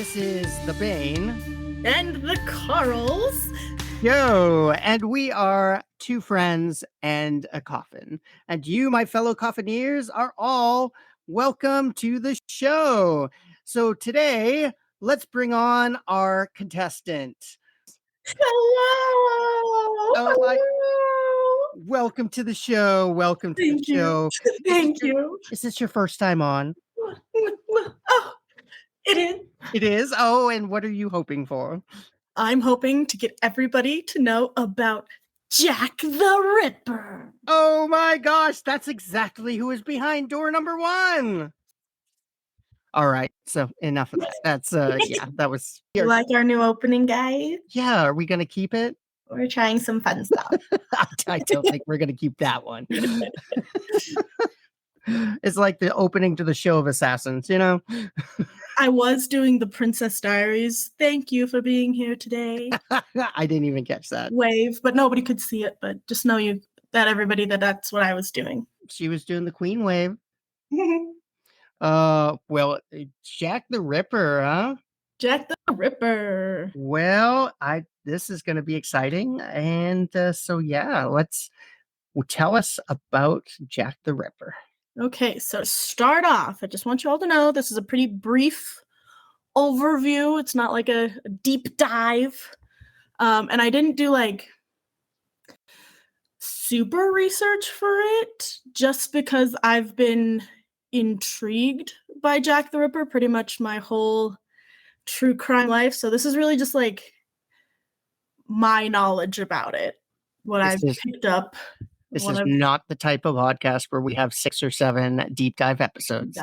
This is the Bane. And the Carls. Yo, and we are two friends and a coffin. And you, my fellow coffineers, are all welcome to the show. So today, let's bring on our contestant. Hello. Welcome to the show. Welcome to the show. Thank you. Is this your first time on? Oh, it is. It is? Oh, and what are you hoping for? I'm hoping to get everybody to know about Jack the Ripper. Oh my gosh, that's exactly who is behind door number 1. All right, so enough of that. That's that was. You like our new opening, guys? Yeah, are we gonna keep it? We're trying some fun stuff. I don't think we're gonna keep that one. It's like the opening to the Show of Assassins, you know? I was doing the Princess Diaries. Thank you for being here today. I didn't even catch that. Wave, but nobody could see it. But just know that's what I was doing. She was doing the Queen wave. Well, Jack the Ripper, huh? Jack the Ripper. Well, this is going to be exciting, and tell us about Jack the Ripper. Okay, so to start off, I just want you all to know this is a pretty brief overview. It's not like a deep dive. And I didn't do like super research for it just because I've been intrigued by Jack the Ripper pretty much my whole true crime life. So this is really just like my knowledge about it, I've picked up. This is not the type of podcast where we have 6 or 7 deep dive episodes.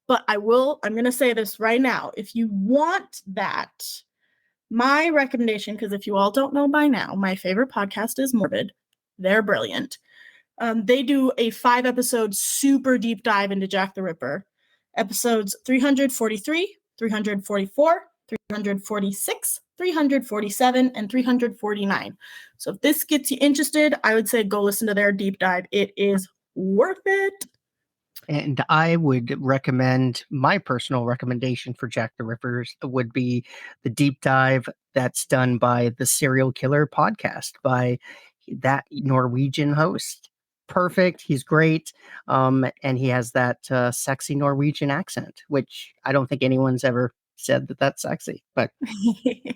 But I'm going to say this right now. If you want that, my recommendation, because if you all don't know by now, my favorite podcast is Morbid. They're brilliant. They do a 5-episode super deep dive into Jack the Ripper. Episodes 343, 344, 346, 347, and 349. So if this gets you interested, I would say go listen to their deep dive. It is worth it. And I would recommend, my personal recommendation for Jack the Rippers would be the deep dive that's done by the Serial Killer podcast by that Norwegian host. Perfect. He's great. And he has that sexy Norwegian accent, which I don't think anyone's ever said that that's sexy, but do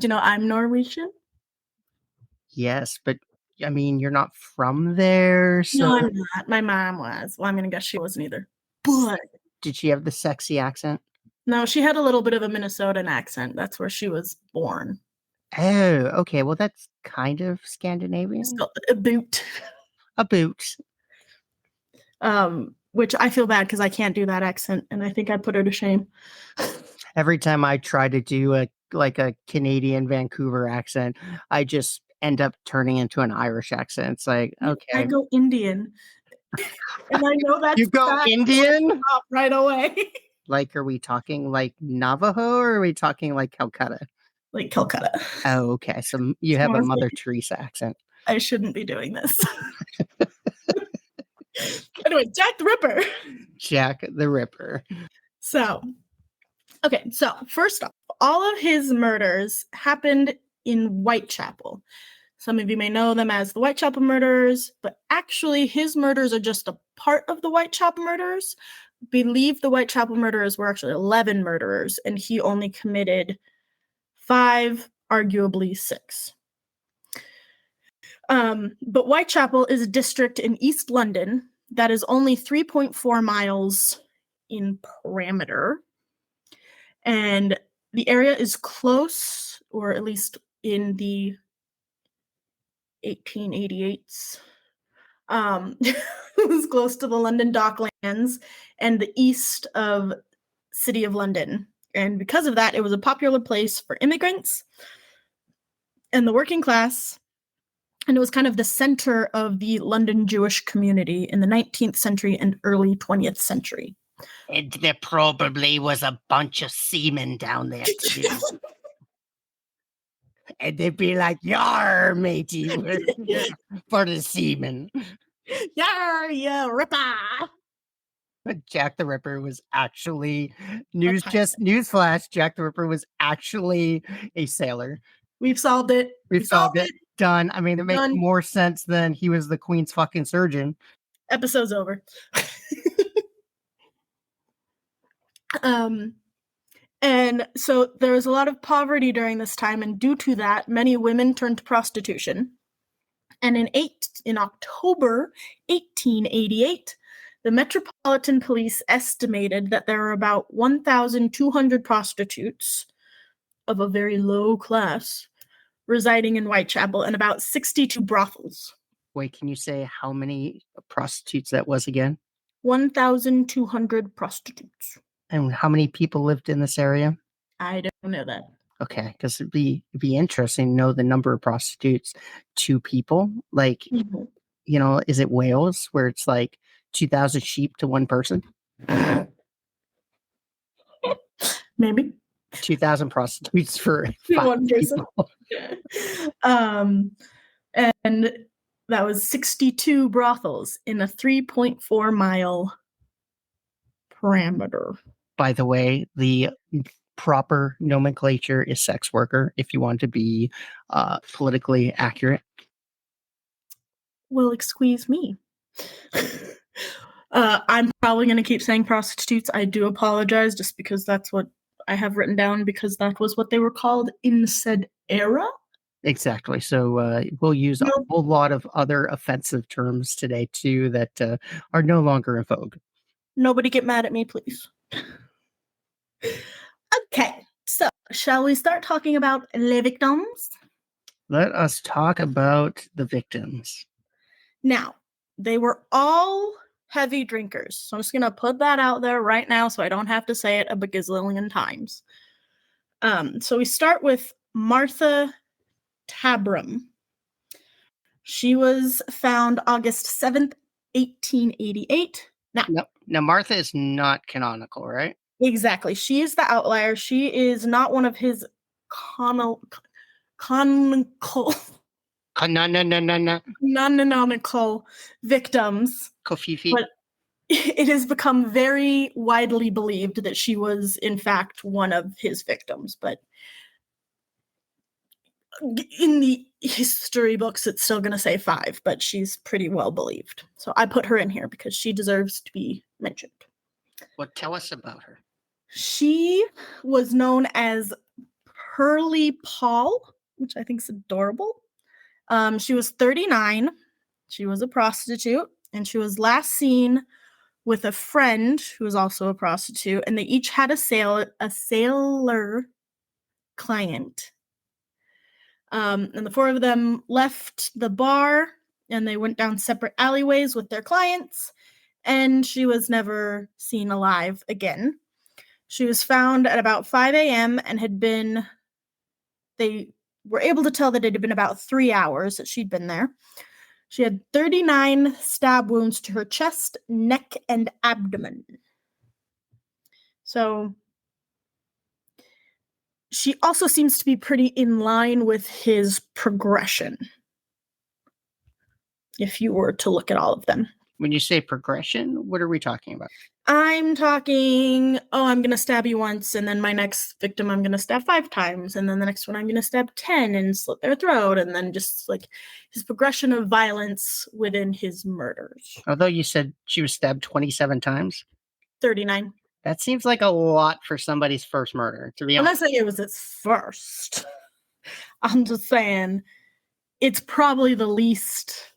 you know I'm Norwegian? Yes, but I mean, you're not from there, so no, I'm not. My mom was. Well, I'm gonna guess she wasn't either. But did she have the sexy accent? No, she had a little bit of a Minnesotan accent. That's where she was born. Oh, okay. Well, that's kind of Scandinavian. A boot. A boot. Which I feel bad because I can't do that accent, and I think I put her to shame. Every time I try to do a Canadian Vancouver accent, I just end up turning into an Irish accent. It's like, okay. I go Indian. And I know that's you go Indian? Right away. Like, are we talking like Navajo or are we talking like Calcutta? Like Calcutta. Oh, okay. So you have a Mother Teresa accent. I shouldn't be doing this. Anyway, Jack the Ripper. Jack the Ripper. So first off, all of his murders happened in Whitechapel. Some of you may know them as the Whitechapel Murders, but actually his murders are just a part of the Whitechapel Murders. I believe the Whitechapel Murders were actually 11 murderers, and he only committed 5, arguably 6. But Whitechapel is a district in East London that is only 3.4 miles in perimeter. And the area is close, or at least in the 1888s, it was close to the London Docklands and the east of City of London. And because of that, it was a popular place for immigrants and the working class. And it was kind of the center of the London Jewish community in the 19th century and early 20th century. And there probably was a bunch of seamen down there too. And they'd be like, "Yar, matey, for the seamen." Yar, yeah, ripper. But Jack the Ripper was actually A pirate. newsflash, Jack the Ripper was actually a sailor. We've solved it. We've We solved solved it. it. Done. I mean, it makes Done. more sense than he was the Queen's fucking surgeon. Episode's over. And so there was a lot of poverty during this time, and due to that, many women turned to prostitution. And in October 1888, the Metropolitan Police estimated that there were about 1,200 prostitutes of a very low class residing in Whitechapel and about 62 brothels. Wait, can you say how many prostitutes that was again? 1,200 prostitutes. And how many people lived in this area? I don't know that. Okay, because it'd be interesting to know the number of prostitutes to people. Like, you know, is it Wales where it's like 2,000 sheep to one person? Maybe 2,000 prostitutes for one person. People. And that was 62 brothels in a 3.4 mile parameter. By the way, the proper nomenclature is sex worker if you want to be politically accurate. Well, excuse me. I'm probably going to keep saying prostitutes. I do apologize just because that's what I have written down because that was what they were called in said era. Exactly. So we'll use a whole lot of other offensive terms today too that are no longer in vogue. Nobody get mad at me, please. Okay, so shall we start talking about les victims? Let us talk about the victims. Now, they were all heavy drinkers. So I'm just going to put that out there right now so I don't have to say it a bagazillion times. So we start with Martha Tabram. She was found August 7th, 1888. Now, Martha is not canonical, right? Exactly. She is the outlier. She is not one of his canonical victims. Kofifi. But it has become very widely believed that she was, in fact, one of his victims. But in the history books, it's still going to say 5, but she's pretty well believed. So I put her in here because she deserves to be mentioned. Well, tell us about her. She was known as Pearly Paul, which I think is adorable. She was 39. She was a prostitute, and she was last seen with a friend who was also a prostitute, and they each had a sailor client. And the 4 of them left the bar, and they went down separate alleyways with their clients, and she was never seen alive again. She was found at about 5 a.m. and they were able to tell that it had been about 3 hours that she'd been there. She had 39 stab wounds to her chest, neck, and abdomen. So she also seems to be pretty in line with his progression, if you were to look at all of them. When you say progression, what are we talking about? I'm talking, I'm going to stab you once, and then my next victim I'm going to stab 5 times, and then the next one I'm going to stab 10 and slit their throat, and then just like his progression of violence within his murders. Although you said she was stabbed 27 times? 39. That seems like a lot for somebody's first murder, to be honest. I'm not saying it was its first. I'm just saying it's probably the least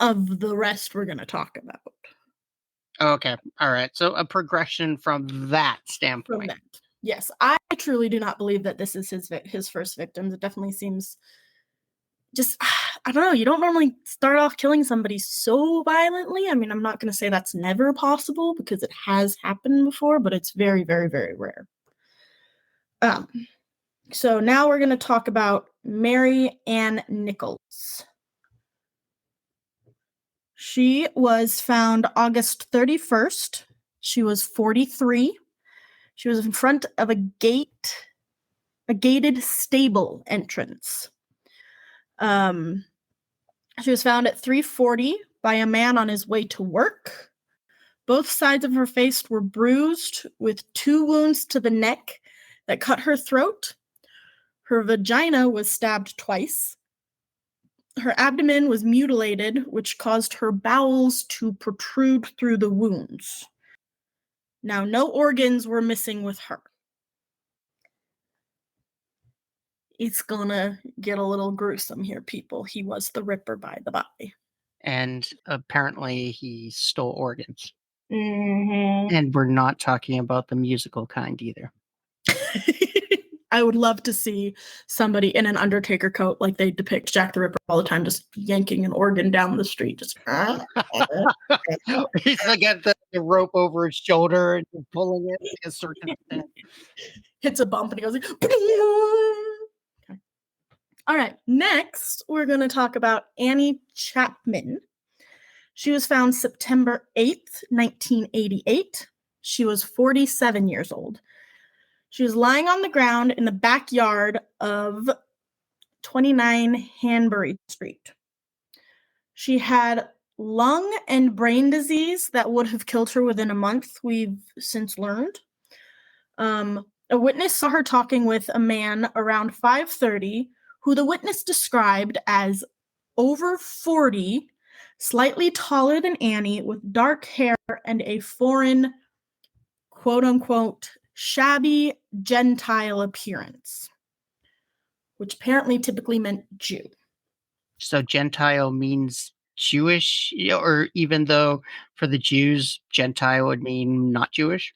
of the rest we're going to talk about. Okay. All right. So a progression from that standpoint. From that. Yes. I truly do not believe that this is his first victim. It definitely seems just, I don't know. You don't normally start off killing somebody so violently. I mean, I'm not going to say that's never possible because it has happened before, but it's very, very, very rare. So now we're going to talk about Mary Ann Nichols. She was found August 31st. She was 43. She was in front of a gated stable entrance. She was found at 3:40 by a man on his way to work. Both sides of her face were bruised with 2 wounds to the neck that cut her throat. Her vagina was stabbed twice. Her abdomen was mutilated, which caused her bowels to protrude through the wounds. Now, no organs were missing with her. It's gonna get a little gruesome here, people. He was the Ripper, by the by. And apparently he stole organs. Mm-hmm. And we're not talking about the musical kind either. I would love to see somebody in an Undertaker coat like they depict Jack the Ripper all the time, just yanking an organ down the street. Just He's like got the rope over his shoulder and pulling it like a certain thing. Hits a bump and he goes like, okay. All right, next we're going to talk about Annie Chapman. She was found September 8th, 1988. She was 47 years old. She was lying on the ground in the backyard of 29 Hanbury Street. She had lung and brain disease that would have killed her within a month, we've since learned. A witness saw her talking with a man around 5:30, who the witness described as over 40, slightly taller than Annie, with dark hair and a foreign, quote-unquote, shabby Gentile appearance, which apparently typically meant Jew. So Gentile means Jewish, or even though for the Jews, Gentile would mean not Jewish?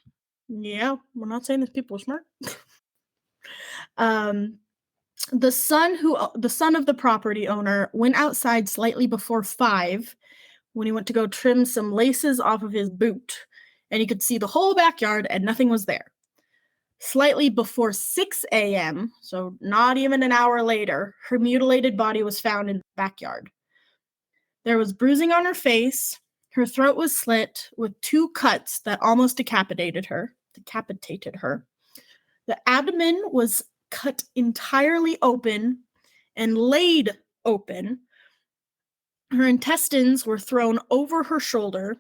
Yeah, we're not saying that people are smart. The son of the property owner went outside slightly before 5 when he went to go trim some laces off of his boot, and he could see the whole backyard and nothing was there. Slightly before 6 a.m., so not even an hour later, her mutilated body was found in the backyard. There was bruising on her face. Her throat was slit with 2 cuts that almost decapitated her. The abdomen was cut entirely open and laid open. Her intestines were thrown over her shoulder,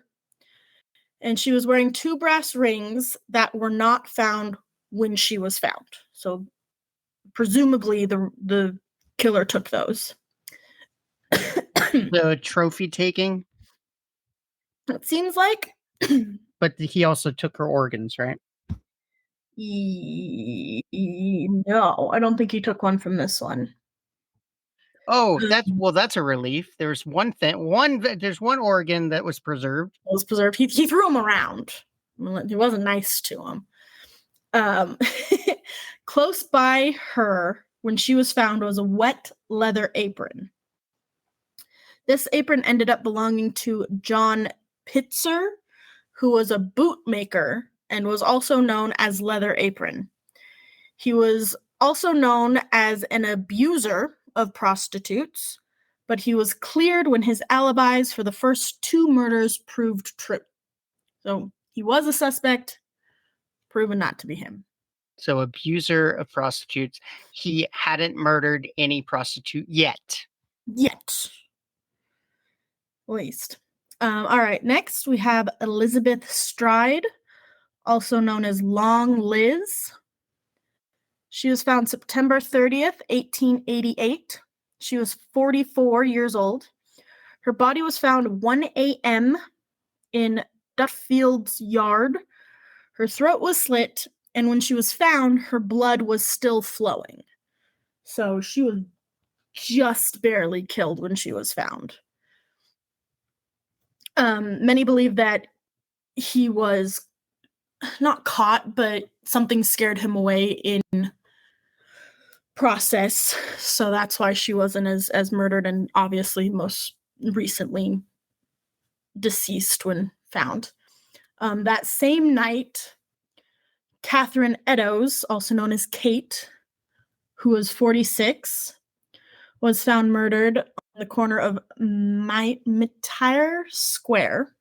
and she was wearing 2 brass rings that were not found when she was found. So presumably the killer took those. The trophy taking? It seems like. But he also took her organs, right? No, I don't think he took one from this one. Oh, that's a relief. There's one organ that was preserved. It was preserved. He threw them around. He wasn't nice to him. Close by her, when she was found, was a wet leather apron. This apron ended up belonging to John Pitzer, who was a bootmaker and was also known as Leather Apron. He was also known as an abuser of prostitutes, but he was cleared when his alibis for the first 2 murders proved true. So he was a suspect, proven not to be him. So abuser of prostitutes. He hadn't murdered any prostitute yet. At least. All right, next we have Elizabeth Stride, also known as Long Liz. She was found September 30th, 1888. She was 44 years old. Her body was found 1 a.m. in Duffield's yard. Her throat was slit, and when she was found, her blood was still flowing. So she was just barely killed when she was found. Many believe that he was not caught, but something scared him away in process. So that's why she wasn't as murdered, and obviously most recently deceased when found. That same night, Catherine Eddowes, also known as Kate, who was 46, was found murdered on the corner of Mitier Square.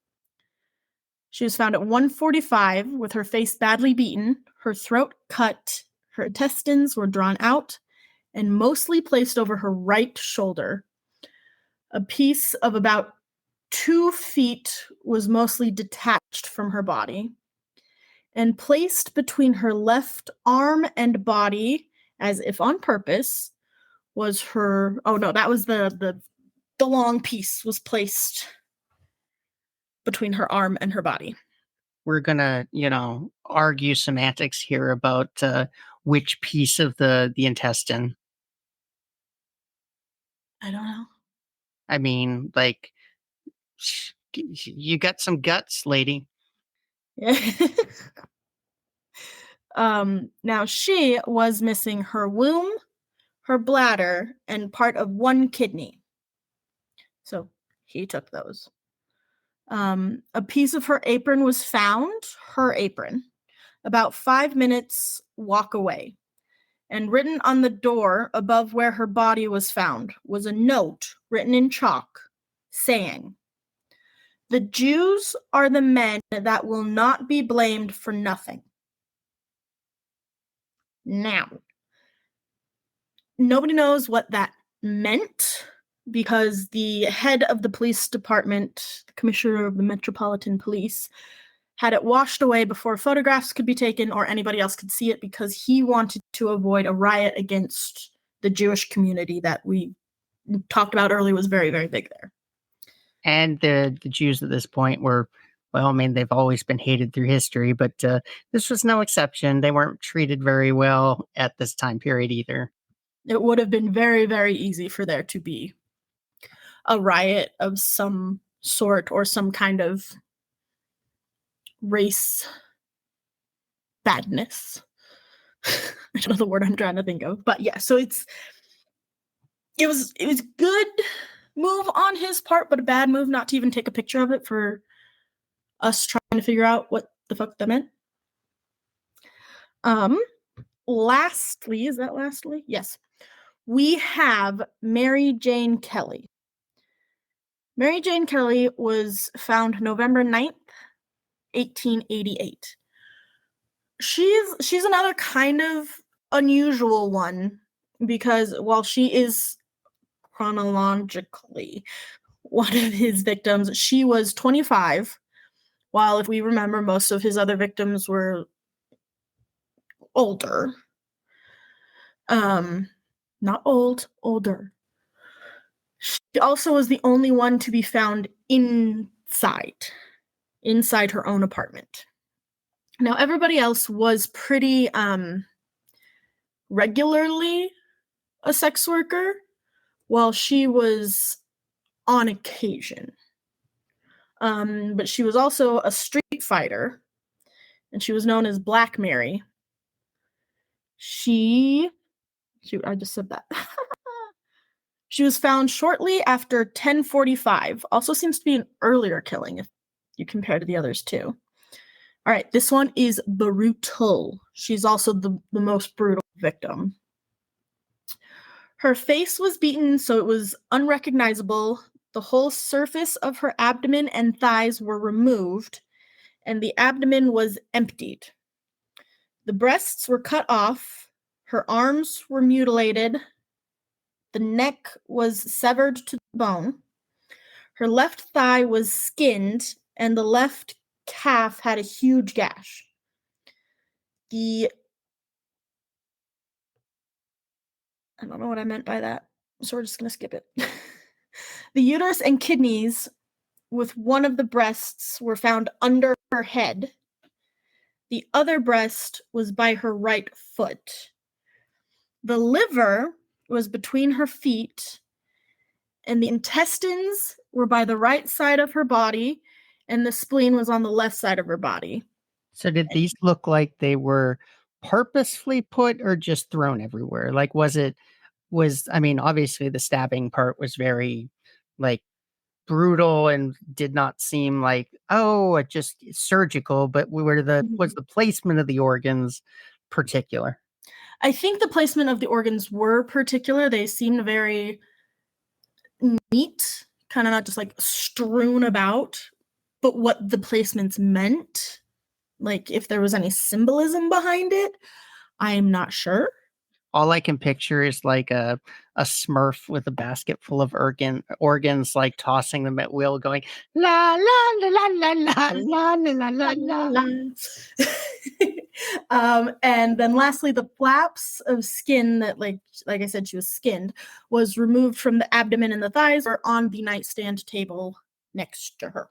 She was found at 1:45 with her face badly beaten, her throat cut, her intestines were drawn out, and mostly placed over her right shoulder. A piece of about 2 feet was mostly detached from her body and placed between her left arm and body, as if on purpose, was her. Oh no, that was the long piece was placed between her arm and her body. We're gonna, argue semantics here about which piece of the intestine. I don't know. I mean, like, you got some guts, lady. Yeah. Now she was missing her womb, her bladder, and part of one kidney. So he took those. A piece of her apron was found, her apron, about 5 minutes walk away. And written on the door above where her body was found was a note written in chalk saying, "The Jews are the men that will not be blamed for nothing." Now, nobody knows what that meant because the head of the police department, the commissioner of the Metropolitan Police, had it washed away before photographs could be taken or anybody else could see it because he wanted to avoid a riot against the Jewish community that we talked about earlier was very, very big there. And the Jews at this point were, well, I mean, they've always been hated through history, but this was no exception. They weren't treated very well at this time period either. It would have been very, very easy for there to be a riot of some sort or some kind of race badness. I don't know the word I'm trying to think of, but yeah, so it was good move on his part, but a bad move not to even take a picture of it for us trying to figure out what the fuck that meant. Lastly, is that lastly? Yes. We have Mary Jane Kelly. Mary Jane Kelly was found November 9th, 1888. She's another kind of unusual one because while she is chronologically one of his victims, she was 25, while if we remember most of his other victims were older. Not old, older. She also was the only one to be found inside her own apartment. Now, everybody else was pretty regularly a sex worker, while she was on occasion. But she was also a street fighter, and she was known as Black Mary. I just said that. She was found shortly after 10:45. Also seems to be an earlier killing if you compare to the others too. All right, this one is brutal. She's also the most brutal victim. Her face was beaten so it was unrecognizable. The whole surface of her abdomen and thighs were removed, and the abdomen was emptied. The breasts were cut off. Her arms were mutilated. The neck was severed to the bone. Her left thigh was skinned, and the left calf had a huge gash. I don't know what I meant by that, so we're just going to skip it. The uterus and kidneys with one of the breasts were found under her head. The other breast was by her right foot. The liver was between her feet, and the intestines were by the right side of her body, and the spleen was on the left side of her body. So did these look like they were purposefully put or just thrown everywhere? Like, I mean, obviously the stabbing part was very, like, brutal and did not seem like, just surgical, but was the placement of the organs particular? I think the placement of the organs were particular. They seemed very neat, kind of not just like strewn about, but what the placements meant, like if there was any symbolism behind it, I am not sure. All I can picture is like a Smurf with a basket full of organs, like tossing them at will, going la la la la la la la la la la la. And then lastly, the flaps of skin that, like I said, she was skinned, was removed from the abdomen and the thighs, or on the nightstand table next to her.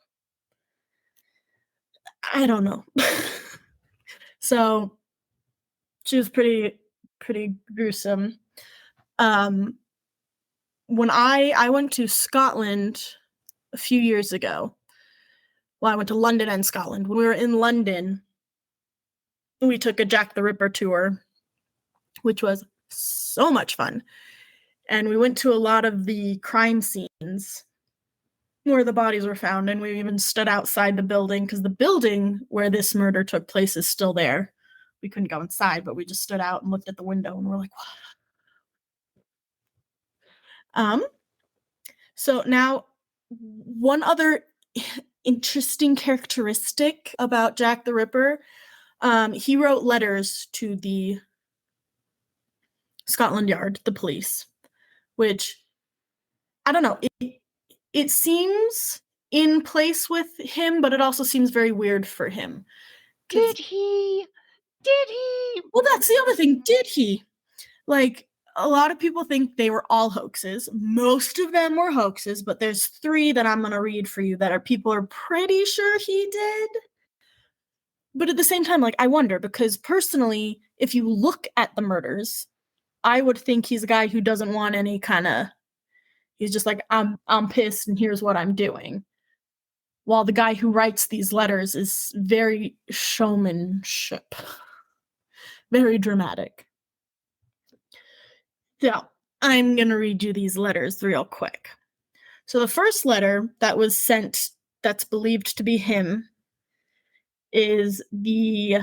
I don't know. So she was pretty gruesome. When I went to Scotland a few years ago, well, I went to London and Scotland. When we were in London, we took a Jack the Ripper tour, which was so much fun. And we went to a lot of the crime scenes where the bodies were found, and we even stood outside the building, because the building where this murder took place is still there. We couldn't go inside, but we just stood out and looked at the window, and we're like, wow. So now, one other interesting characteristic about Jack the Ripper, he wrote letters to the Scotland Yard, the police, which, I don't know, it seems in place with him, but it also seems very weird for him. Did he? Well, that's the other thing. Did he? Like, a lot of people think they were all hoaxes. Most of them were hoaxes, but there's 3 that I'm going to read for you that people are pretty sure he did. But at the same time, like, I wonder, because personally, if you look at the murders, I would think he's a guy who doesn't want any kind of, he's just like, I'm pissed and here's what I'm doing. While the guy who writes these letters is very showmanship, very dramatic. So I'm going to read you these letters real quick. So the first letter that was sent, that's believed to be him, is the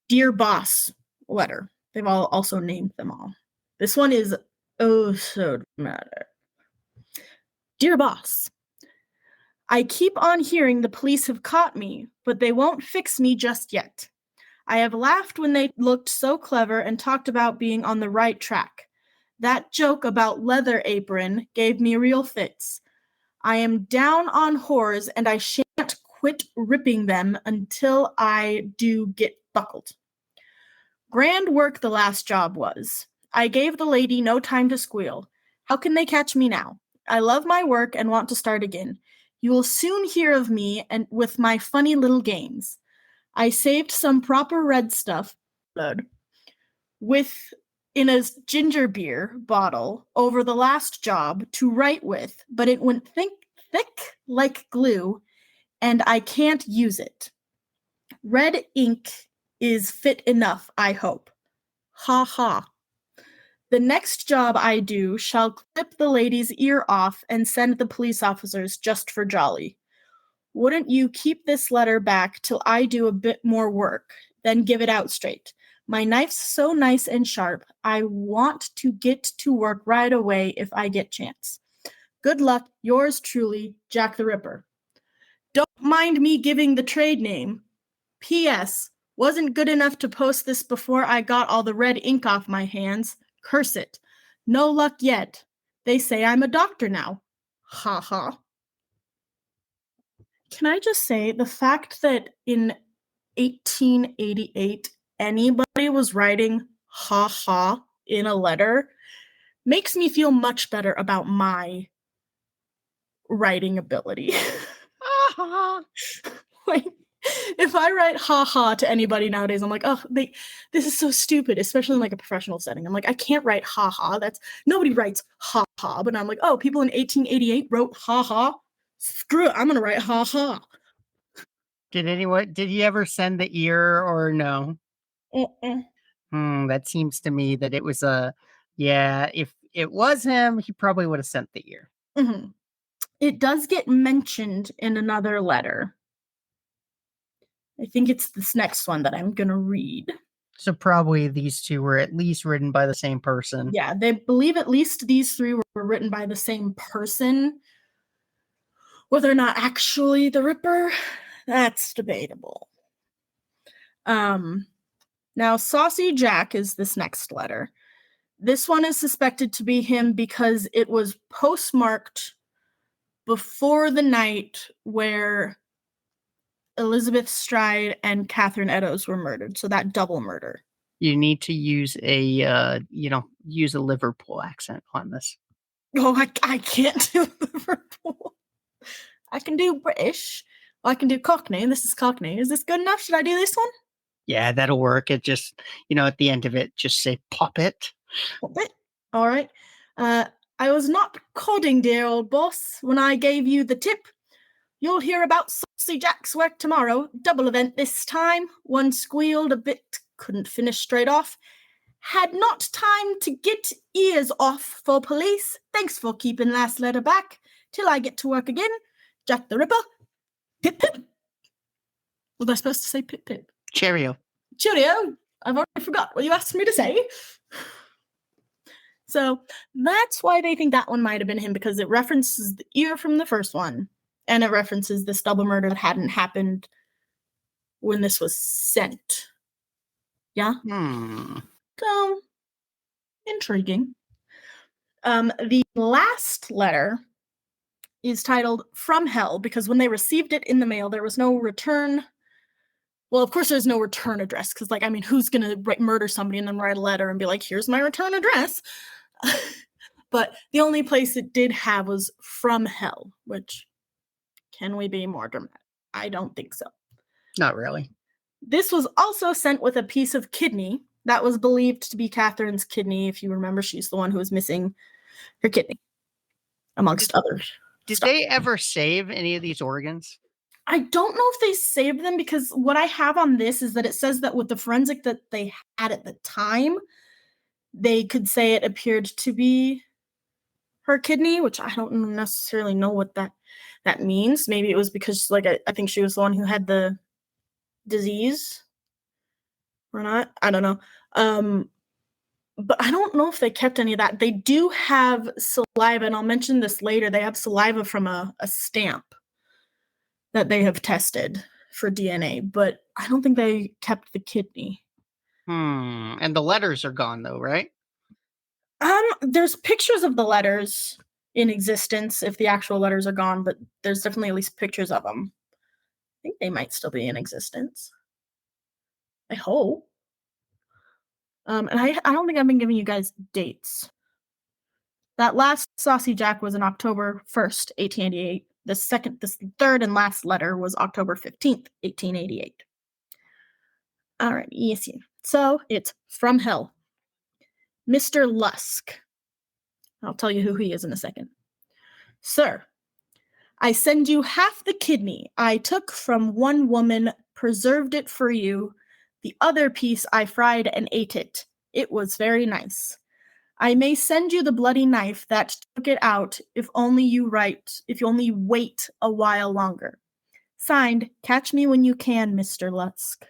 Dear Boss letter. They've all also named them all. This one is oh so dramatic. Dear Boss, I keep on hearing the police have caught me, but they won't fix me just yet. I have laughed when they looked so clever and talked about being on the right track. That joke about leather apron gave me real fits. I am down on whores, and I shan't quit ripping them until I do get buckled. Grand work the last job was. I gave the lady no time to squeal. How can they catch me now? I love my work and want to start again. You will soon hear of me and with my funny little games. I saved some proper red stuff with in a ginger beer bottle over the last job to write with, but it went thick like glue, and I can't use it. Red ink is fit enough, I hope. Ha ha. The next job I do shall clip the lady's ear off and send the police officers just for jolly. Wouldn't you keep this letter back till I do a bit more work, then give it out straight? My knife's so nice and sharp, I want to get to work right away if I get chance. Good luck, yours truly, Jack the Ripper. Don't mind me giving the trade name. P.S. Wasn't good enough to post this before I got all the red ink off my hands. Curse it. No luck yet. They say I'm a doctor now. Ha ha. Can I just say, the fact that in 1888 anybody was writing ha ha in a letter makes me feel much better about my writing ability. Like, if I write ha ha to anybody nowadays, I'm like, oh, this is so stupid, especially in like a professional setting. I'm like, I can't write ha ha. Nobody writes ha ha. But I'm like, oh, people in 1888 wrote ha ha. Screw it, I'm gonna write ha ha. Did he ever send the ear or no? Mm-mm. That seems to me that it was yeah, if it was him, he probably would have sent the ear. Mm-hmm. It does get mentioned in another letter. I think it's this next one that I'm gonna read. So probably these 2 were at least written by the same person. Yeah, they believe at least these 3 were written by the same person. Whether or not actually the Ripper, that's debatable. Now, Saucy Jack is this next letter. This one is suspected to be him because it was postmarked before the night where Elizabeth Stride and Catherine Eddowes were murdered. So that double murder. You need to use use a Liverpool accent on this. Oh, I can't do Liverpool. I can do British. Well, I can do Cockney. This is Cockney. Is this good enough? Should I do this one? Yeah, that'll work. It just, at the end of it, just say pop it. Pop it. All right. I was not codding, dear old boss, when I gave you the tip. You'll hear about Saucy Jack's work tomorrow. Double event this time. One squealed a bit, couldn't finish straight off. Had not time to get ears off for police. Thanks for keeping last letter back. Till I get to work again. Jack the Ripper. Pip pip. Was I supposed to say pip pip? Cheerio. Cheerio. I've already forgot what you asked me to say. So that's why they think that one might have been him, because it references the ear from the first one. And it references this double murder that hadn't happened when this was sent. Yeah? So, intriguing. The last letter is titled From Hell, because when they received it in the mail, there was no return. Well, of course, there's no return address, because, who's going to murder somebody and then write a letter and be like, here's my return address? But the only place it did have was From Hell, which, can we be more dramatic? I don't think so. Not really. This was also sent with a piece of kidney that was believed to be Catherine's kidney. If you remember, she's the one who was missing her kidney, amongst others. Did they ever save any of these organs? I don't know if they saved them, because what I have on this is that it says that with the forensic that they had at the time, they could say it appeared to be her kidney, which I don't necessarily know what that means. Maybe it was because, I think she was the one who had the disease or not. I don't know. But I don't know if they kept any of that. They do have saliva, and I'll mention this later. They have saliva from a stamp that they have tested for DNA, but I don't think they kept the kidney. And the letters are gone, though, right? There's pictures of the letters in existence if the actual letters are gone, but there's definitely at least pictures of them. I think they might still be in existence. I hope. And I don't think I've been giving you guys dates. That last Saucy Jack was on October 1st, 1888. This third and last letter was October 15th, 1888. All right, yes. So it's From Hell. Mr. Lusk. I'll tell you who he is in a second. Sir, I send you half the kidney I took from one woman, preserved it for you. The other piece I fried and ate it. It was very nice. I may send you the bloody knife that took it out if you only wait a while longer. Signed, Catch Me When You Can, Mr. Lusk.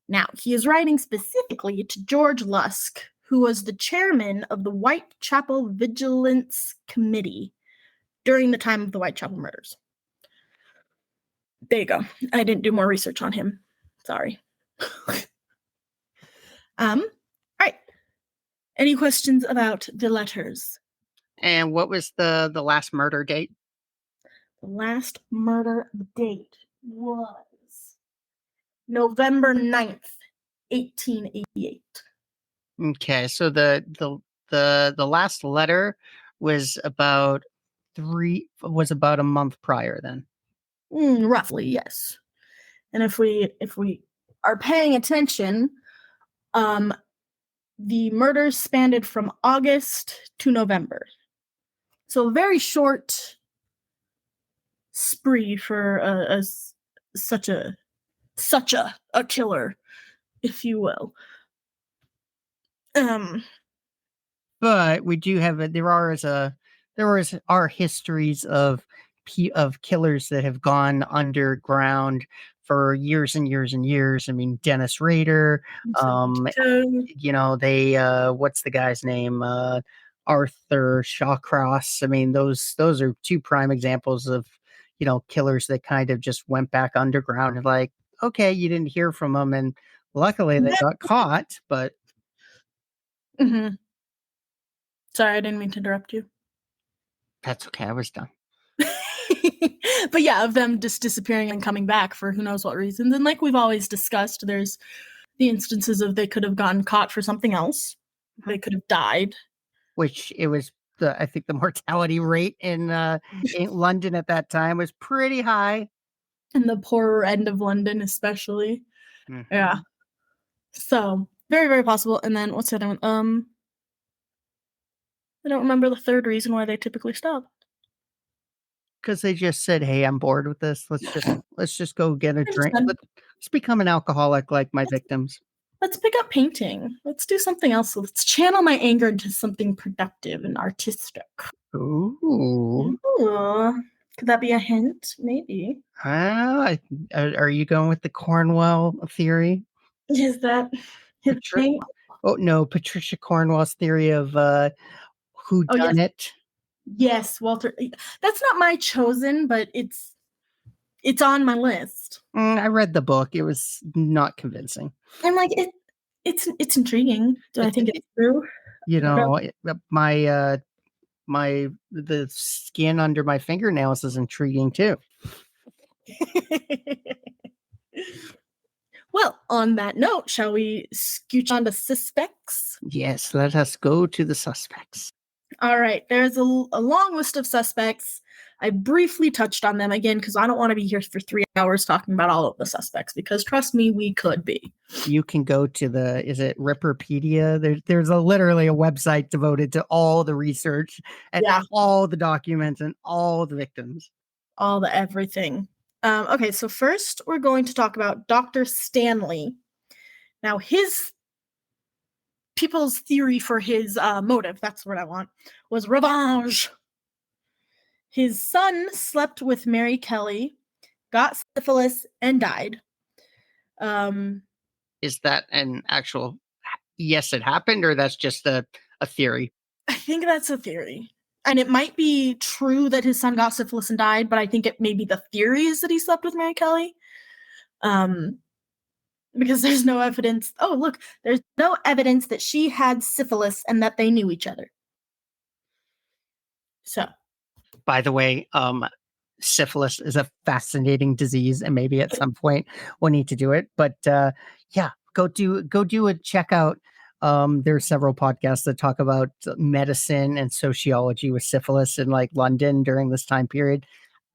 Now, he is writing specifically to George Lusk, who was the chairman of the Whitechapel Vigilance Committee during the time of the Whitechapel Murders. There you go. I didn't do more research on him. Sorry. All right. Any questions about the letters? And what was the last murder date? The last murder date was November 9th, 1888. Okay, so the last letter was about a month prior then. Roughly, yes. And if we are paying attention, the murders spanned from August to November. So a very short spree for such a killer, if you will. But we do have there are histories of killers that have gone underground for years and years and years. I mean, Dennis Rader, what's the guy's name? Arthur Shawcross. I mean, those are two prime examples of, killers that kind of just went back underground and like, okay, you didn't hear from them, and Luckily, they got caught, but Mhm. Sorry, I didn't mean to interrupt you. that's okay. I was done. But yeah, of them just disappearing and coming back for who knows what reasons. And like we've always discussed, there's the instances of they could have gotten caught for something else. They could have died. Which it was I think the mortality rate in London at that time was pretty high. In the poorer end of London, especially. Mhm. Yeah. So very, very possible. And then what's the other one? I don't remember the third reason why they typically stop. Because they just said, "Hey, I'm bored with this. Let's just go get a They're just drink. done. Let's become an alcoholic like my victims." Let's pick up painting. Let's do something else. Let's channel my anger into something productive and artistic. Ooh. Ooh. Could that be a hint? Maybe. Are you going with the Cornwell theory? Is that his Patri- name? oh no, Patricia Cornwell's theory of who Oh yes. done it. Yes, Walter. That's not my chosen, but it's on my list. I read the book. It was not convincing. And like it's intriguing. Do I It, think it, it's true? you I don't know. know, the skin under my fingernails is intriguing too. Well, on that note, shall we scooch on to suspects? Yes, let us go to the suspects. All right, there's a long list of suspects. I briefly touched on them again because I don't want to be here for 3 hours talking about all of the suspects because trust me, we could be. You can go to is it Ripperpedia? There's literally a website devoted to all the research and Yeah, all the documents and all the victims. all the everything. Okay, so first we're going to talk about Dr. Stanley. Now, people's theory for his motive, that's what I want, was revenge. His son slept with Mary Kelly, got syphilis, and died. Is that an actual yes, it happened, or that's just a theory? I think that's a theory. And it might be true that his son got syphilis and died, but I think it may be the theory is that he slept with Mary Kelly. Because there's no evidence. Oh, look, there's no evidence that she had syphilis and that they knew each other. So, By the way, syphilis is a fascinating disease, and maybe at some point we'll need to do it. But yeah, go do a checkout. There are several podcasts that talk about medicine and sociology with syphilis in like London during this time period.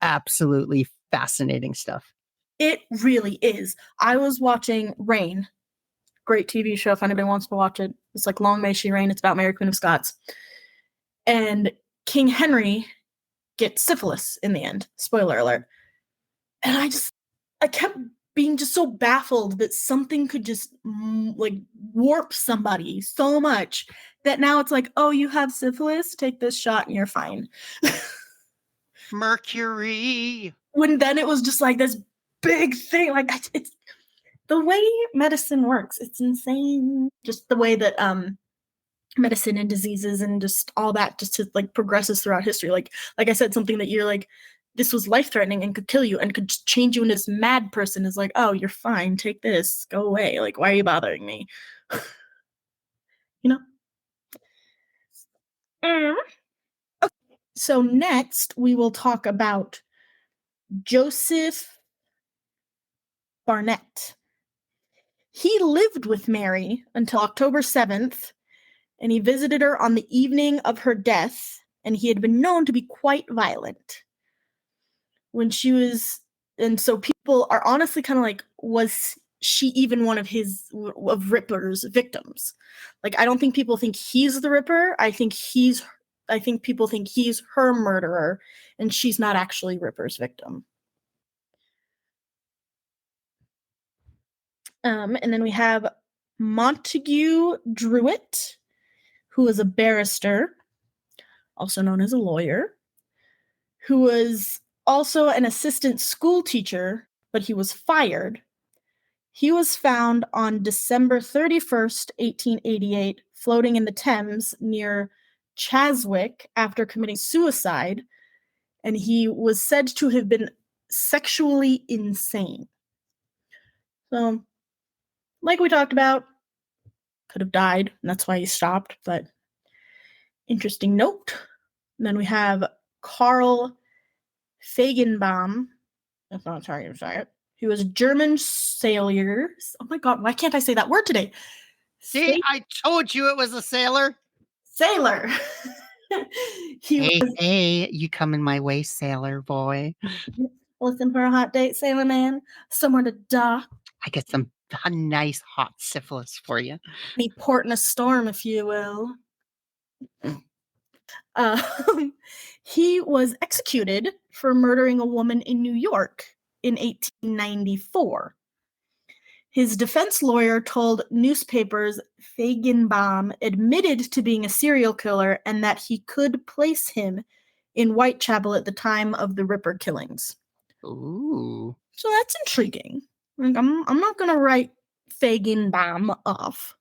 Absolutely fascinating stuff. it really is. I was watching Reign, great TV show if anybody wants to watch it. It's like Long May She Reign. It's about Mary Queen of Scots. And King Henry gets syphilis in the end. Spoiler alert. And I kept being just so baffled that something could just like warp somebody so much that now it's like, oh, you have syphilis? Take this shot and you're fine. Mercury. When then it was just like this big thing. Like it's the way medicine works. It's insane. Just the way that medicine and diseases and just all that just like progresses throughout history. Like I said, something that you're like, this was life threatening and could kill you and could change you into this mad person is like, oh, you're fine. Take this. Go away. Like, why are you bothering me? you know? Okay. So next we will talk about Joseph Barnett. He lived with Mary until October 7th, and he visited her on the evening of her death, and he had been known to be quite violent. When she was, and so people are honestly kind of like, was she even one of Ripper's victims? Like, I don't think people think he's the Ripper. I think people think he's her murderer, and she's not actually Ripper's victim. And then we have Montague Druitt, who was a barrister, also known as a lawyer, who was also an assistant school teacher, but he was fired. He was found on December 31st, 1888, floating in the Thames near Chaswick after committing suicide, and he was said to have been sexually insane. So, like we talked about, could have died, and that's why he stopped, but interesting note. And then we have Carl Fagenbaum. That's not sorry, I'm sorry. He was a German sailor. Oh my god, why can't I say that word today? See, I told you it was a sailor. Sailor. Hey, you coming my way, sailor boy? Looking for a hot date, sailor man? Somewhere to dock. I get some nice hot syphilis for you. Any port in a storm, if you will. He was executed for murdering a woman in New York in 1894. His defense lawyer told newspapers Fagenbaum admitted to being a serial killer and that he could place him in Whitechapel at the time of the Ripper killings. Ooh. So that's intriguing. Like, I'm not going to write Fagenbaum off,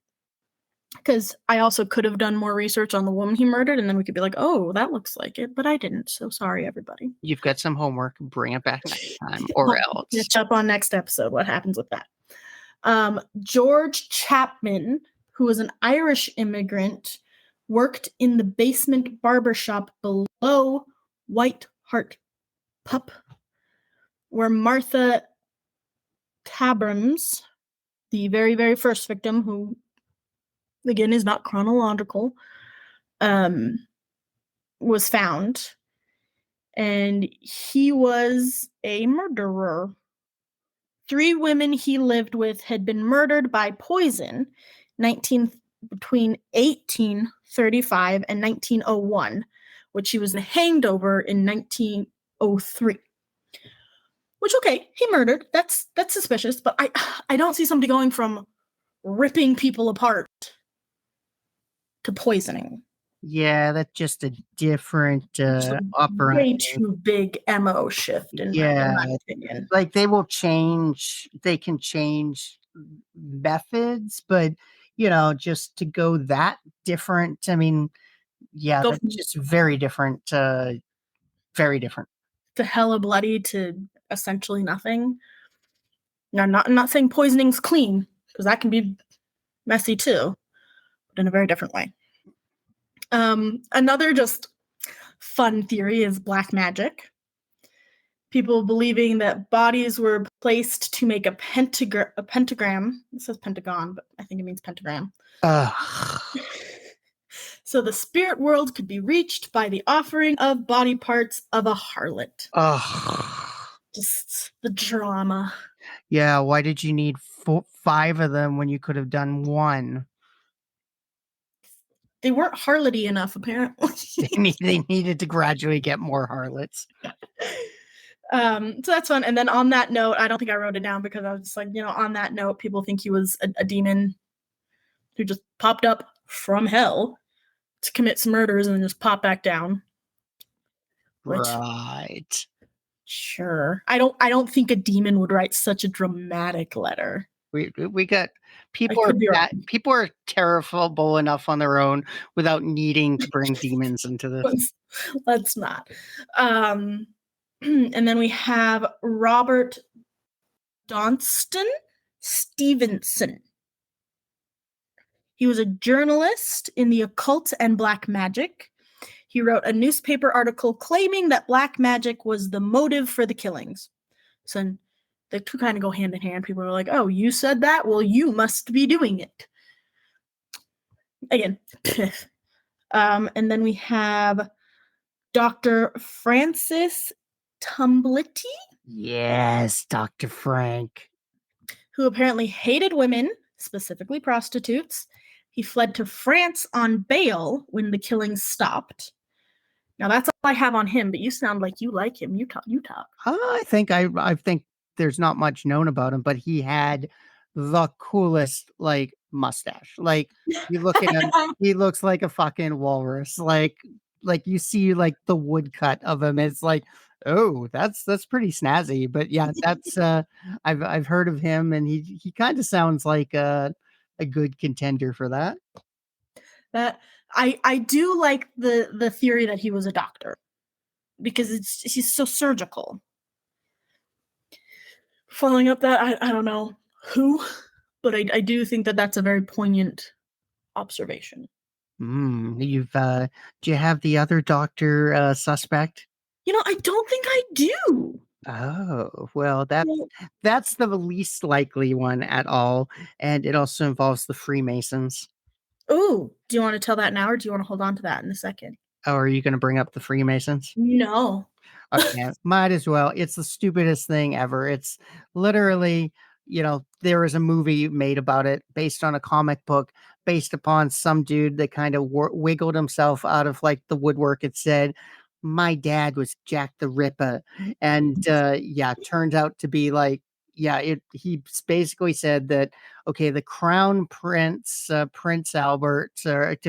because I also could have done more research on the woman he murdered, and then we could be like, oh, that looks like it, but I didn't. So sorry, everybody. You've got some homework. Bring it back next time, or else. Catch up on next episode. What happens with that? George Chapman, who was an Irish immigrant, worked in the basement barbershop below White Hart Pub, where Martha Tabrams, the very, very first victim, who again is not chronological, was found. And he was a murderer. 3 women he lived with had been murdered by poison between 1835 and 1901, which he was hanged over in 1903. Which, okay, he murdered. That's suspicious, but I don't see somebody going from ripping people apart to poisoning. Yeah, that's just a different way too big MO shift in my opinion. Like they can change methods, but just to go that different, I mean, yeah, that's just very different. Very different. To hella bloody to essentially nothing. Now, I'm not saying poisoning's clean, because that can be messy too, but in a very different way. Another just fun theory is black magic. People believing that bodies were placed to make a pentagram. It says pentagon, but I think it means pentagram. So the spirit world could be reached by the offering of body parts of a harlot. Just the drama. Yeah, why did you need 5 of them when you could have done 1? They weren't harloty enough, apparently. They needed to gradually get more harlots. So that's fun. And then on that note, I don't think I wrote it down because I was just like, on that note, people think he was a demon who just popped up from hell to commit some murders and then just pop back down. Right. Sure. I don't think a demon would write such a dramatic letter. We got people are terrible enough on their own without needing to bring demons into this. Let's not. And then we have Robert Donston Stevenson. He was a journalist in the occult and black magic. He wrote a newspaper article claiming that black magic was the motive for the killings. So the two kind of go hand in hand. People are like, oh, you said that? Well, you must be doing it. Again. And then we have Dr. Francis Tumblety. Yes, Dr. Frank. Who apparently hated women, specifically prostitutes. He fled to France on bail when the killings stopped. Now that's all I have on him, but you sound like you like him. You talk. I think there's not much known about him, but he had the coolest mustache. Like you look at him, he looks like a fucking walrus. Like you see the woodcut of him. It's like, oh, that's pretty snazzy. But yeah, that's I've heard of him, and he kind of sounds like a good contender for that. That I do like the theory that he was a doctor, because he's so surgical. Following up that, I don't know who But I do think that that's a very poignant observation. You've do you have the other doctor suspect? I don't think I do. Oh, well, Well, that's the least likely one at all, and it also involves the Freemasons. ooh, do you want to tell that now, or do you want to hold on to that in a second? Oh, are you going to bring up the Freemasons? No. Okay, might as well. It's the stupidest thing ever. It's literally, there was a movie made about it based on a comic book, based upon some dude that kind of wiggled himself out of like the woodwork. It said, "My dad was Jack the Ripper," and yeah, turned out to be like, yeah, he basically said that okay, the Crown Prince, Prince Albert,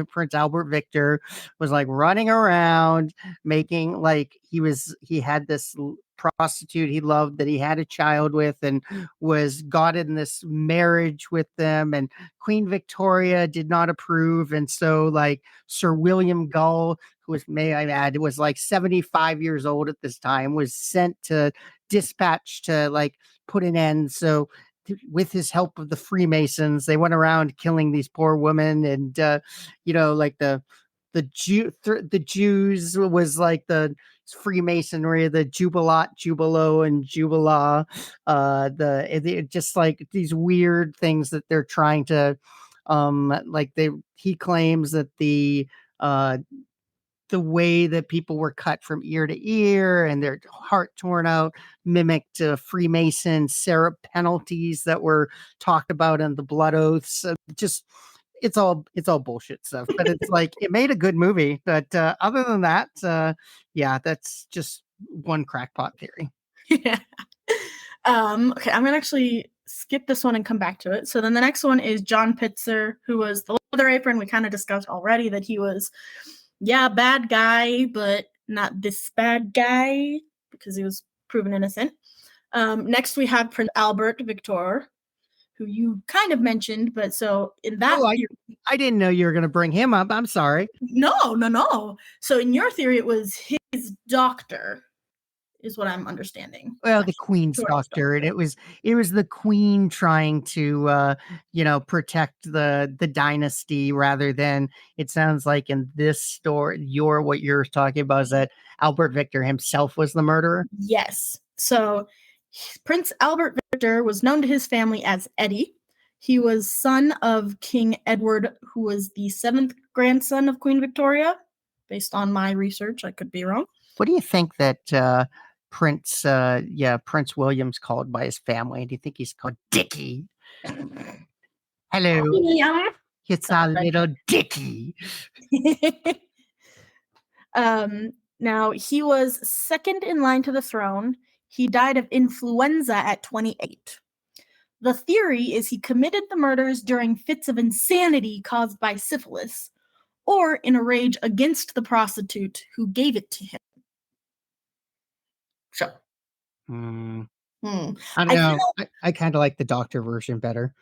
Prince Albert Victor, was like running around making like he had this prostitute he loved that he had a child with and was got in this marriage with them, and Queen Victoria did not approve, and so like Sir William Gull, who was, may I add, was like 75 years old at this time, was sent to dispatch to like put an end. So with his help of the Freemasons, they went around killing these poor women, and like the Jews was like the Freemasonry, the Jubilat, Jubilo, and Jubila, just like these weird things that they're trying to, like he claims that the way that people were cut from ear to ear and their heart torn out mimicked Freemason syrup penalties that were talked about in the blood oaths. Just it's all bullshit stuff, but it's like it made a good movie. But other than that, yeah, that's just one crackpot theory. Yeah. Okay, I'm gonna actually skip this one and come back to it. So then the next one is John Pitzer, who was the Leather Apron. We kind of discussed already that he was, yeah, bad guy, but not this bad guy because he was proven innocent. Next we have Prince Albert Victor, who you kind of mentioned, but so in that Oh, theory, I didn't know you were going to bring him up. I'm sorry. no. So in your theory, it was his doctor, is what I'm understanding. Well, Not the Queen's Victoria's doctor, and doctor. it was the Queen trying to protect the dynasty rather than it sounds like in this story what you're talking about is that Albert Victor himself was the murderer. Yes. So Prince Albert Victor was known to his family as Eddie. He was son of King Edward, who was the seventh grandson of Queen Victoria. Based on my research, I could be wrong. What do you think that Prince William's called by his family? Do you think he's called Dickie? Hello, Yeah. it's our little Dickie. Now, he was second in line to the throne. He died of influenza at 28. The theory is he committed the murders during fits of insanity caused by syphilis, or in a rage against the prostitute who gave it to him. So, Hmm. I I don't kind know. of I kind of like the doctor version better.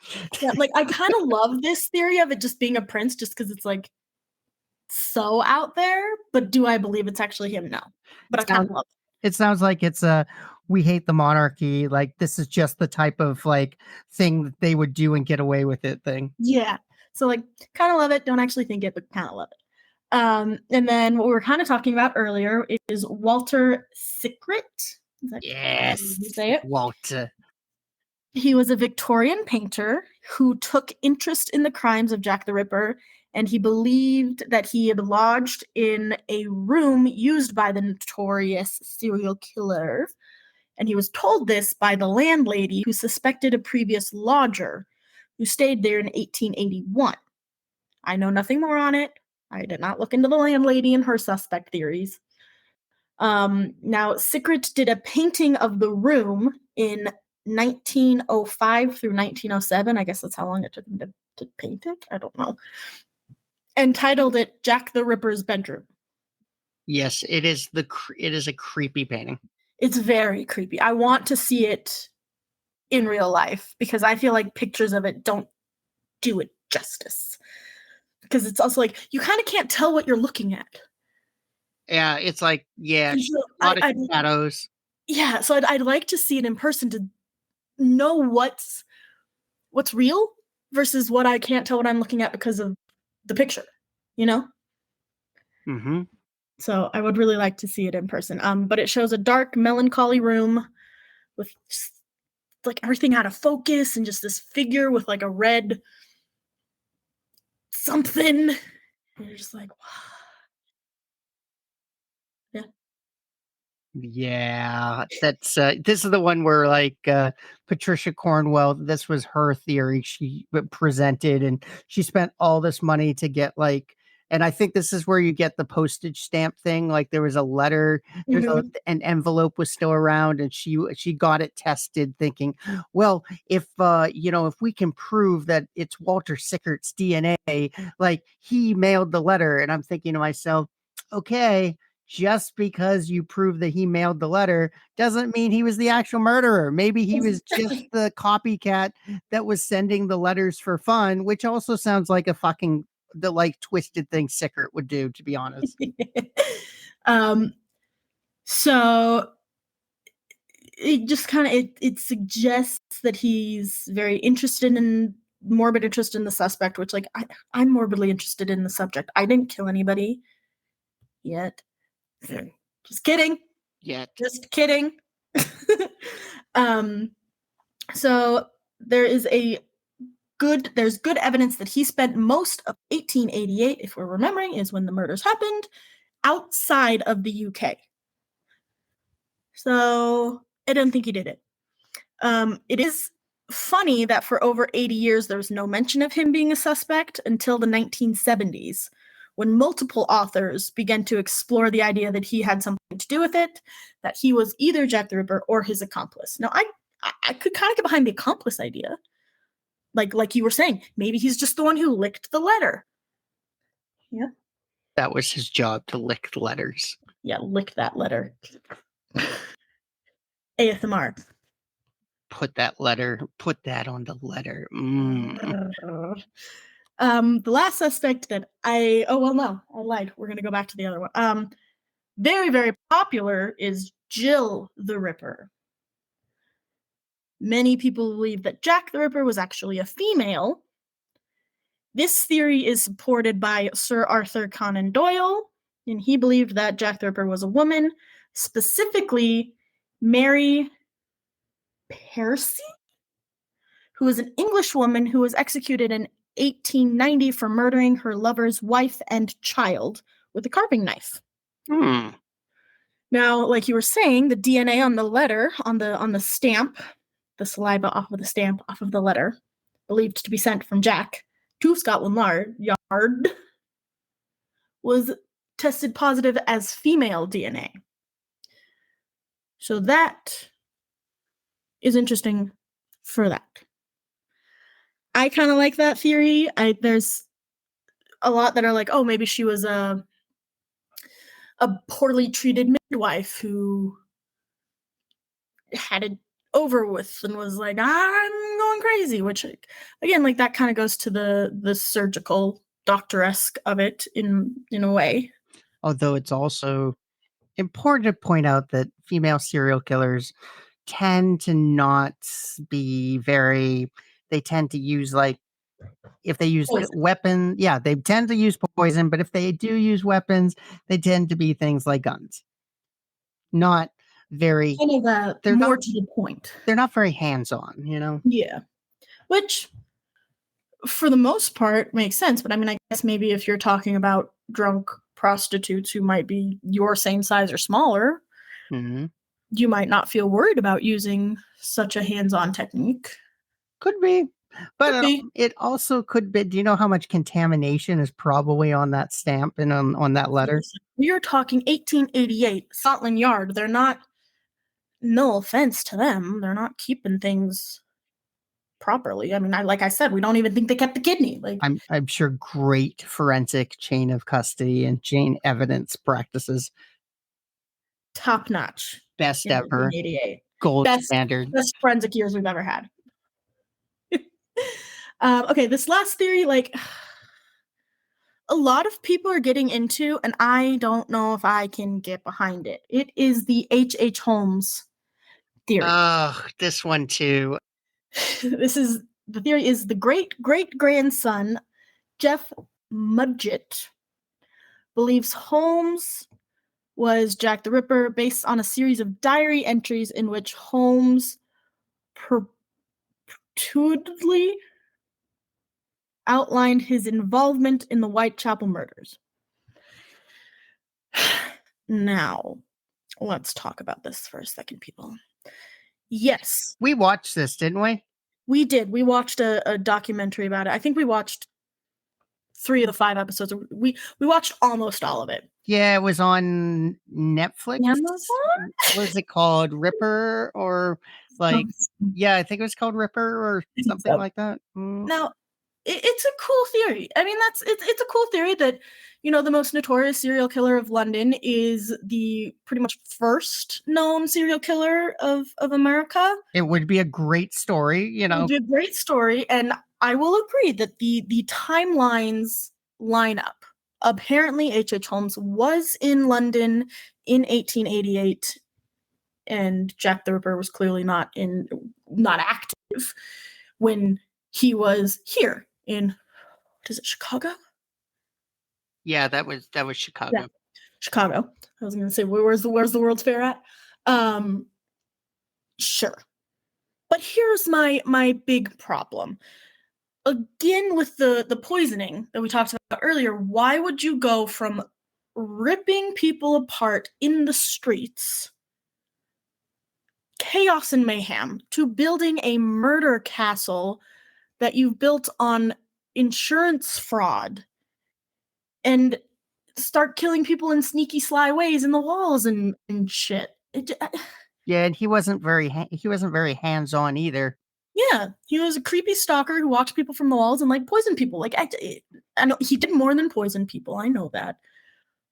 like. I kind of love this theory of it just being a prince, just because it's like so out there. But do I believe it's actually him? No. But I kind of love It sounds like it's a we hate the monarchy. Like this is just the type of like thing that they would do and get away with it thing. Yeah. So like kind of love it, don't actually think it, but kind of love it. And then what we were kind of talking about earlier is Walter Sickert. Is that how you Yes, say it? Walter. He was a Victorian painter who took interest in the crimes of Jack the Ripper, and he believed that he had lodged in a room used by the notorious serial killer. And he was told this by the landlady who suspected a previous lodger who stayed there in 1881. I know nothing more on it. I did not look into the landlady and her suspect theories. Now, Sickert did a painting of the room in 1905 through 1907. I guess that's how long it took him to paint it. I don't know. And titled it Jack the Ripper's Bedroom. Yes, it is a creepy painting. It's very creepy. I want to see it in real life because I feel like pictures of it don't do it justice. Because it's also like you kind of can't tell what you're looking at. Yeah, it's like a So lot of shadows. Yeah, so I'd like to see it in person to know what's real versus what I can't tell what I'm looking at because of the picture, you know? Mm-hmm. So I would really like to see it in person. But it shows a dark, melancholy room with just, like everything out of focus and just this figure with like a red something. And you're just like, wow. Yeah. Yeah, that's this is the one where Patricia Cornwell, this was her theory she presented, and she spent all this money to get and I think this is where you get the postage stamp thing. Like there was a letter, Mhm. an envelope was still around, and she got it tested, thinking, well, if if we can prove that it's Walter Sickert's DNA, like he mailed the letter, and I'm thinking to myself, okay, just because you prove that he mailed the letter doesn't mean he was the actual murderer. Maybe he was just the copycat that was sending the letters for fun, which also sounds like a fucking the twisted thing Sickert would do, to be honest. um, so it just kind of it suggests that he's very interested in morbid interest in the suspect, which I'm morbidly interested in the subject. I didn't kill anybody yet. Just kidding. Yet. Just kidding. um, so there's good evidence that he spent most of 1888, if we're remembering, is when the murders happened, outside of the UK. So I don't think he did it. It is funny that for over 80 years there was no mention of him being a suspect until the 1970s, when multiple authors began to explore the idea that he had something to do with it, that he was either Jack the Ripper or his accomplice. Now, I could kind of get behind the accomplice idea. Like you were saying, maybe he's just the one who licked the letter. Yeah. That was his job, to lick the letters. Yeah, lick that letter. ASMR. Put that on the letter. The last suspect that I lied. We're gonna go back to the other one. Very, very popular is Jill the Ripper. Many people believe that Jack the Ripper was actually a female. This theory is supported by Sir Arthur Conan Doyle, and he believed that Jack the Ripper was a woman, specifically Mary Percy, who was an English woman who was executed in 1890 for murdering her lover's wife and child with a carving knife. Now, like you were saying, the DNA on the letter, on the stamp, the saliva off of the stamp, off of the letter, believed to be sent from Jack to Scotland Yard, was tested positive as female DNA. So that is interesting for that. I kind of like that theory. There's a lot that are like, oh, maybe she was a poorly treated midwife who had it over with and was like, I'm going crazy, which again, like that kind of goes to the surgical doctor-esque of it in a way. Although it's also important to point out that female serial killers tend to not be very, they tend to use if they use weapon, yeah, they tend to use poison, but if they do use weapons, they tend to be things like guns. Not very, kind of they're more not, to the point. They're not very hands-on, Yeah. Which for the most part makes sense, but I mean, I guess maybe if you're talking about drunk prostitutes who might be your same size or smaller, you might not feel worried about using such a hands-on technique. Could be. But it also could be. Do you know how much contamination is probably on that stamp and on that letter? You're talking 1888, Scotland Yard. They're not, no offense to them, they're not keeping things properly. I mean, like I said, we don't even think they kept the kidney. Like I'm sure great forensic chain of custody and chain evidence practices. Top notch. Best ever. 88. Gold standard. Best forensic years we've ever had. Okay, this last theory, like a lot of people are getting into, and I don't know if I can get behind it. It is the H.H. Holmes theory. Oh, this one too. This is the theory is the great-great-grandson, Jeff Mudgett, believes Holmes was Jack the Ripper based on a series of diary entries in which Holmes perpetually outlined his involvement in the Whitechapel murders. Now, let's talk about this for a second, people. Yes. We watched this, didn't we? We did. We watched a documentary about it. I think we watched 3 of the 5 episodes. We watched almost all of it. Yeah, it was on Netflix. Amazon? Was it called Ripper or like? Yeah, I think it was called Ripper or something like that. Now, it's a cool theory. I mean, it's a cool theory that, you know, the most notorious serial killer of London is the pretty much first known serial killer of America. It would be a great story, you know. It would be a great story, and I will agree that the timelines line up. Apparently, H.H. Holmes was in London in 1888, and Jack the Ripper was clearly not active when he was here in, what is it, Chicago? Yeah, that was Chicago. Yeah, Chicago. I was going to say, where's the World's Fair at? Sure. But here's my big problem. Again, with the poisoning that we talked about earlier, why would you go from ripping people apart in the streets, chaos and mayhem, to building a murder castle that you've built on insurance fraud and start killing people in sneaky, sly ways in the walls and shit? Yeah, and he wasn't very hands-on either. Yeah, he was a creepy stalker who watched people from the walls and like poisoned people. Like I know he did more than poison people. I know that.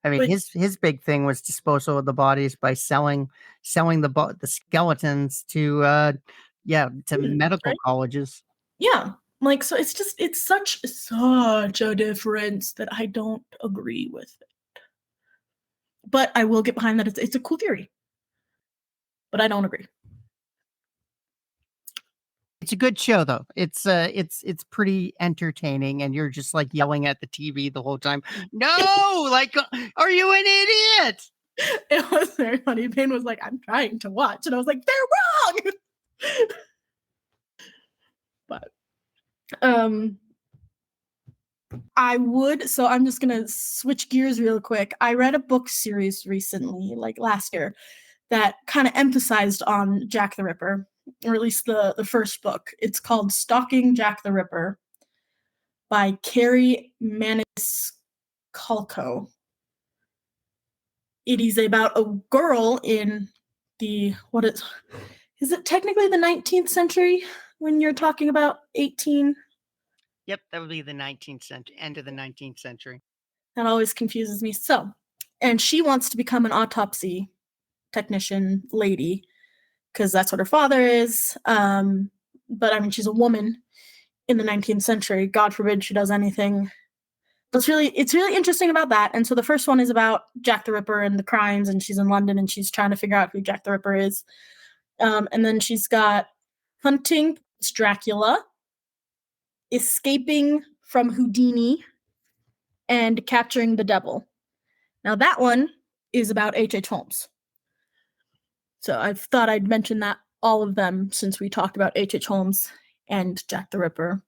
I mean, But his big thing was disposal of the bodies by selling the skeletons to medical colleges. Yeah, like, so it's such a difference that I don't agree with it. But I will get behind that. It's a cool theory, but I don't agree. It's a good show though. It's pretty entertaining, and you're just like yelling at the TV the whole time. No, like, are you an idiot? It was very funny. Payne was like, "I'm trying to watch," and I was like, "They're wrong." But so I'm just gonna switch gears real quick. I read a book series recently, like last year, that kind of emphasized on Jack the Ripper, or at least the first book. It's called Stalking Jack the Ripper by Carrie Maniscalco. It is about a girl in is it technically the 19th century when you're talking about 18? Yep, that would be the 19th century, end of the 19th century. That always confuses me. So, and she wants to become an autopsy technician lady because that's what her father is. But I mean, she's a woman in the 19th century. God forbid she does anything. But it's really interesting about that. And so the first one is about Jack the Ripper and the crimes, and she's in London and she's trying to figure out who Jack the Ripper is. And then she's got Hunting Dracula, Escaping from Houdini, and Capturing the Devil. Now that one is about H.H. Holmes. So I thought I'd mention that, all of them, since we talked about H.H. Holmes and Jack the Ripper.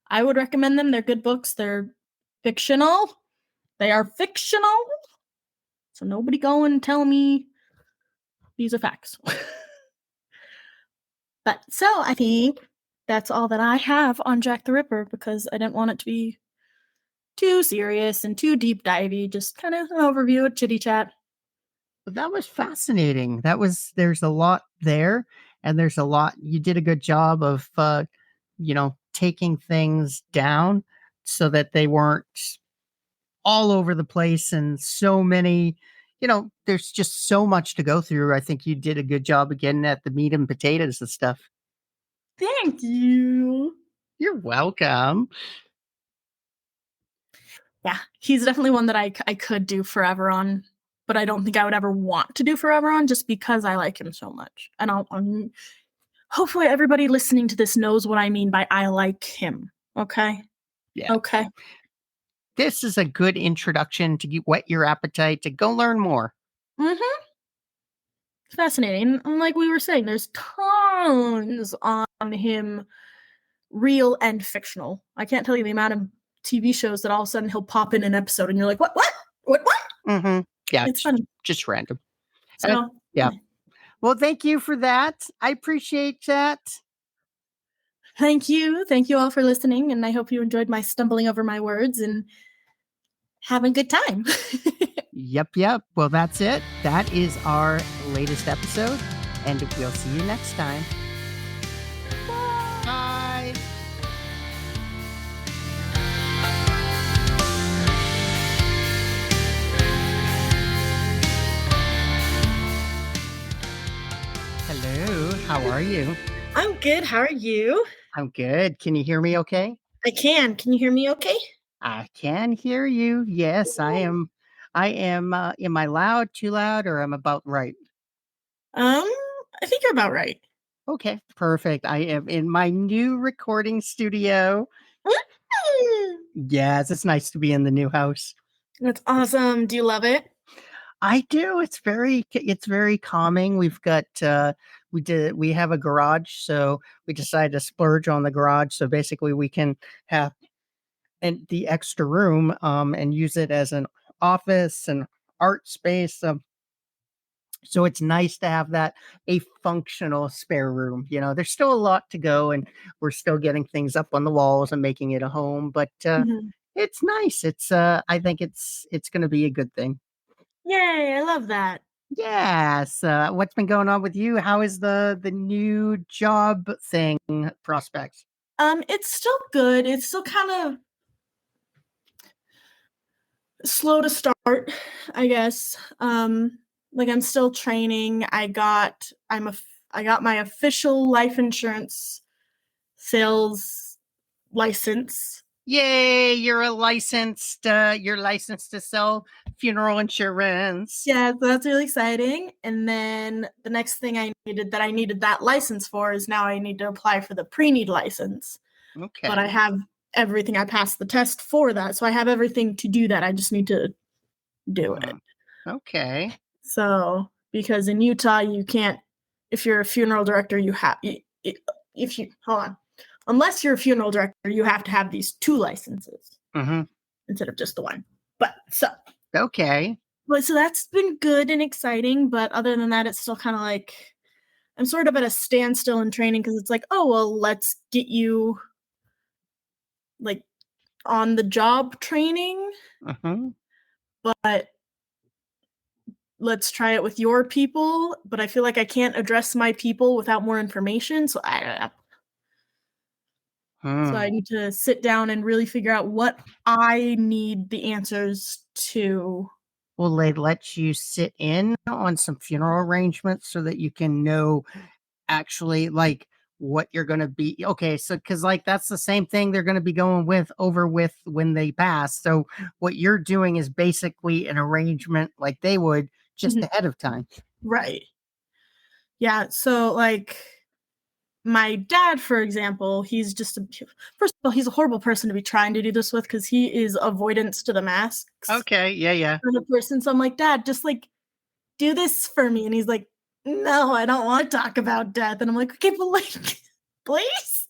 I would recommend them. They're good books. They're fictional. They are fictional. So nobody go and tell me these are facts. But so I think that's all that I have on Jack the Ripper, because I didn't want it to be too serious and too deep divey. Just kind of an overview, a chitty chat. That was fascinating. There's a lot there, and there's a lot. You did a good job of, taking things down so that they weren't all over the place and so many. There's just so much to go through. I think you did a good job of getting at the meat and potatoes and stuff. Thank you. You're welcome. Yeah, he's definitely one that I could do forever on, but I don't think I would ever want to do forever on, just because I like him so much. And hopefully everybody listening to this knows what I mean by I like him. Okay? Yeah. Okay. This is a good introduction to whet your appetite to go learn more. Mm-hmm. Fascinating. And like we were saying, there's tons on him, real and fictional. I can't tell you the amount of TV shows that all of a sudden he'll pop in an episode and you're like, what? Mm-hmm. Yeah, It's funny. just random. So, yeah. Well, thank you for that. I appreciate that. Thank you. Thank you all for listening. And I hope you enjoyed my stumbling over my words and having a good time. Yep. Well, that's it. That is our latest episode, and we'll see you next time. Bye. Hello, how are you? I'm good. How are you? I'm good. Can you hear me okay? I can. Can you hear me okay? I can hear you. Yes, I am. Am I loud, too loud, or I'm about right? I think you're about right. Okay, perfect. I am in my new recording studio. Yes, it's nice to be in the new house. That's awesome. Do you love it? I do. It's very calming. We have a garage, so we decided to splurge on the garage. So basically we can have the extra room and use it as an office and art space. So it's nice to have a functional spare room. There's still a lot to go, and we're still getting things up on the walls and making it a home, but Mhm. it's nice. I think it's going to be a good thing. Yay, I love that. Yes. What's been going on with you? How is the new job thing prospects? It's still good. It's still kind of slow to start, I guess. Like I'm still training. I got my official life insurance sales license. Yay! You're licensed to sell funeral insurance. Yeah, so that's really exciting. And then the next thing I needed that license for is now I need to apply for the pre-need license. Okay. But I have everything. I passed the test for that. So I have everything to do that. I just need to do it. Okay. So, because in Utah, you can't, if you're a funeral director, if you, hold on, unless you're a funeral director, you have to have these 2 licenses instead of just the one. Okay. So that's been good and exciting. But other than that, it's still kind of like, I'm sort of at a standstill in training because it's like, oh, well, let's get you like on the job training, but let's try it with your people. But I feel like I can't address my people without more information. So I need to sit down and really figure out what I need the answers to. Will they let you sit in on some funeral arrangements so that you can know actually like what you're going to be? Okay, so because like that's the same thing they're going to be going over with when they pass. So what you're doing is basically an arrangement like they would just ahead of time. Right. Yeah. So like my dad, for example, first of all, he's a horrible person to be trying to do this with because he is avoidance to the masks. Okay. Yeah. Kind of person. So I'm like, Dad, just like do this for me. And he's like, no, I don't want to talk about death. And I'm like, okay, but like, please.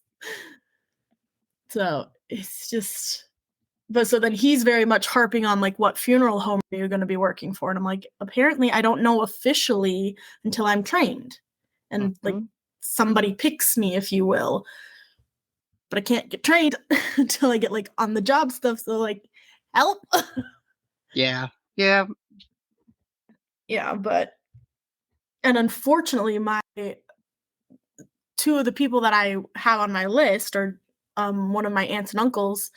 So it's just, but so then he's very much harping on like, what funeral home are you going to be working for? And I'm like, apparently I don't know officially until I'm trained. And like somebody picks me, if you will. But I can't get trained until I get like on the job stuff. So like, help. Yeah. Yeah, and unfortunately, my 2 of the people that I have on my list are one of my aunts and uncles,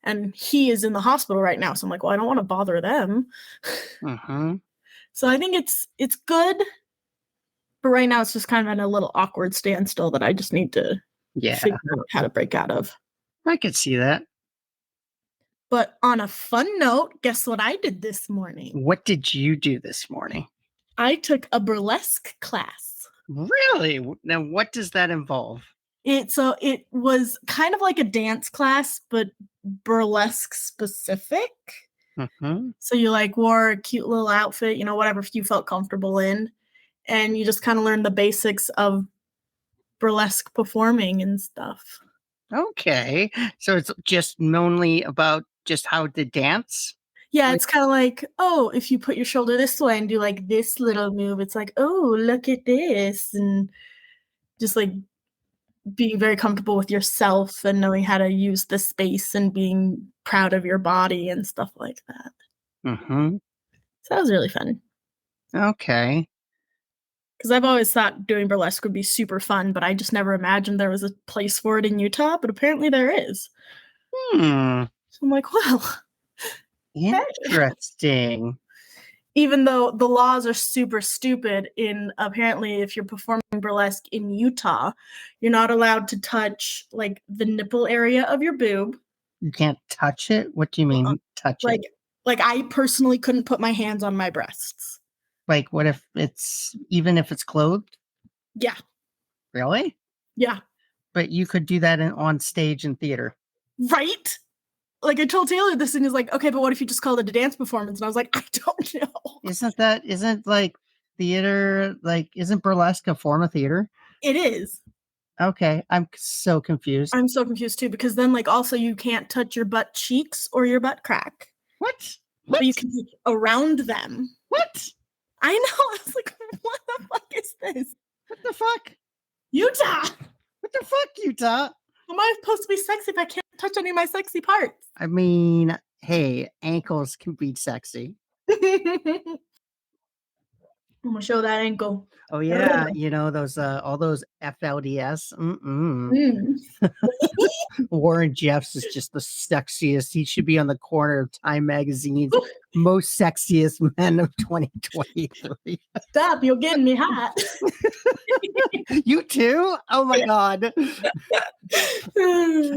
and he is in the hospital right now. So I'm like, well, I don't want to bother them. So I think it's good, but right now it's just kind of in a little awkward standstill that I just need to figure out how to break out of. I could see that. But on a fun note, guess what I did this morning? What did you do this morning? I took a burlesque class. Really? Now, what does that involve? It was kind of like a dance class, but burlesque specific. Mm-hmm. So you like wore a cute little outfit, whatever you felt comfortable in, and you just kind of learned the basics of burlesque performing and stuff. Okay. So it's just mainly about just how to dance? Yeah, Like, it's kind of like, oh, if you put your shoulder this way and do like this little move, it's like, oh, look at this. And just like being very comfortable with yourself and knowing how to use the space and being proud of your body and stuff like that. mm-hmm. So that was really fun. Okay. Because I've always thought doing burlesque would be super fun, but I just never imagined there was a place for it in Utah, but apparently there is. Hmm. So I'm like, well, hey. Interesting. Even though the laws are super stupid in apparently if you're performing burlesque in Utah, you're not allowed to touch like the nipple area of your boob. You can't touch it? What do you Uh-uh. mean touch Like it? like I personally couldn't put my hands on my breasts. Like what if it's even if it's clothed? Yeah. Really? Yeah. But you could do that on stage in theater. Right? Like I told Taylor this and he's like, okay, but what if you just called it a dance performance? And I was like, I don't know. Isn't like theater, like isn't burlesque a form of theater? It is. Okay, I'm so confused. I'm so confused too, because then like also you can't touch your butt cheeks or your butt crack. What? But you can be around them. What? I know. I was like, what the fuck is this? What the fuck? Utah! What the fuck, Utah? How am I supposed to be sexy if I can't touch any of my sexy parts? I mean, hey, ankles can be sexy. I'm gonna show that ankle. Oh yeah, those all those FLDS. Mm. Warren Jeffs is just the sexiest. He should be on the corner of Time Magazine's most sexiest men of 2023. Stop, you're getting me hot. You too? Oh my god.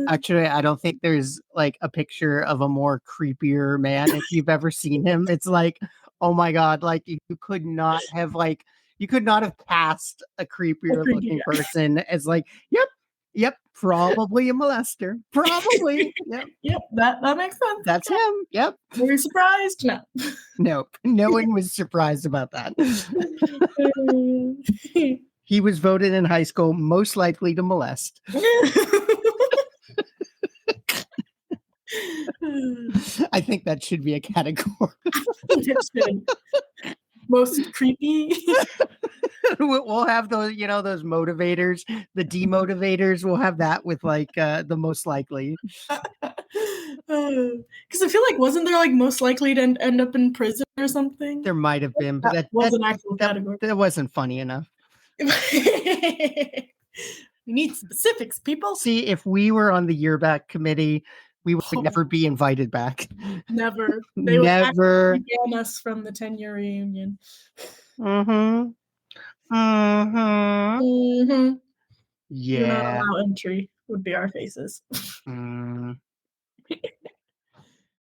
Actually, I don't think there's like a picture of a more creepier man if you've ever seen him. It's like, oh my god, like you could not have cast a creepier looking person as like, yep, probably a molester. Probably. Yep. Yep, that makes sense. That's him. Yep. Were you surprised? No. Nope. No one was surprised about that. He was voted in high school most likely to molest. I think that should be a category. Most creepy. We'll have those, those motivators, the demotivators. We'll have that with like the most likely. Because I feel like wasn't there like most likely to end up in prison or something? There might have been, but that was an actual category. That wasn't funny enough. We need specifics, people. See, if we were on the yearback committee, we would never be invited back. Never. They never would ban us from the 10-year reunion. Mm-hmm. Mm-hmm. Mm-hmm. Yeah. Do not allow entry would be our faces.